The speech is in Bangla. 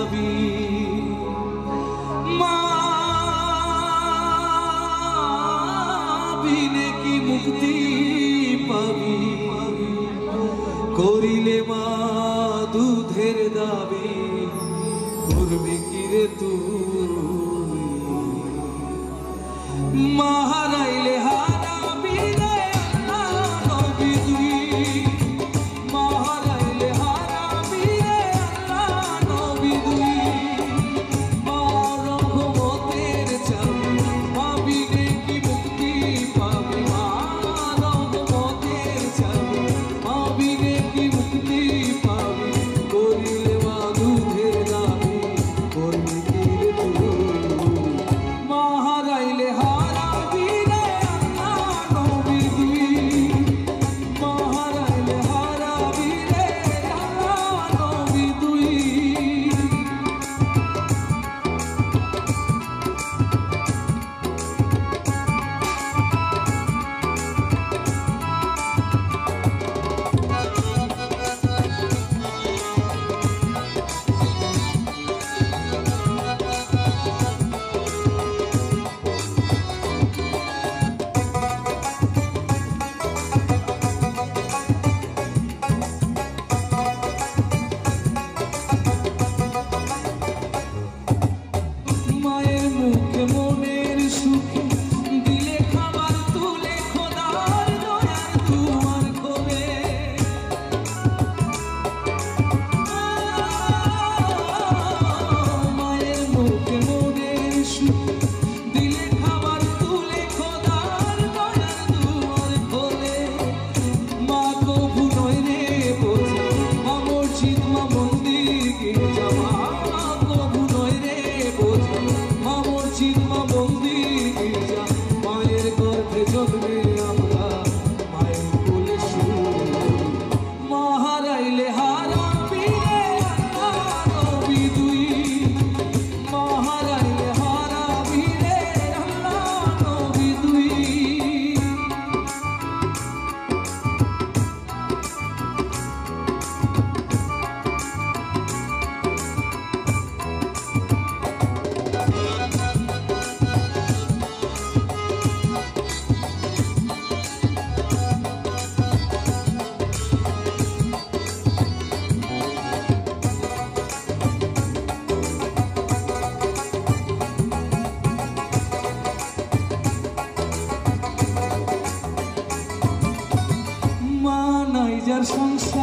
দাবি মা বিনে কি মুক্তি পাবি করিলে মা দুধের দাবি করবি কি রে তুই মা হারাইলে হারাবি রে আল্লাহ নবী তুই মা হারাইলে হারাবি রে আল্লাহ নবী তুই মা রহমতের চাবি মা বিনে কি মুক্তি পাবি মা রহমতের চাবি মা বিনে কি মুক্তি পাবি করিলে মা দুধের দাবি করবি কি রে তুই মা হারাইলে হারাবি রে আল্লাহ নবী তুই মা হারাইলে হারাবি রে আল্লাহ নবী তুই মায়ের মুখে মনের সুখে দিলে খাবার তুলে খোদার দয়ার দুয়ার খোলে মায়ের মুখে মনের সুখে দিলে খাবার তুলে খোদার দয়ার দুয়ার খোলে মা কভু নয় রে বোঝে মা মসজিদ মা মন্দির গির্জা মা কভু নয় রে বোঝে মা মসজিদ মা মন্দির গির্জা মায়ের গর্ভে জন্মে আমরা মায়ের কোলে শুই মা হারাইলে হারাবি রে আল্লাহ নবী তুই মা হারাইলে হারাবি রে আল্লাহ নবী তুই মা নাই যার সংসার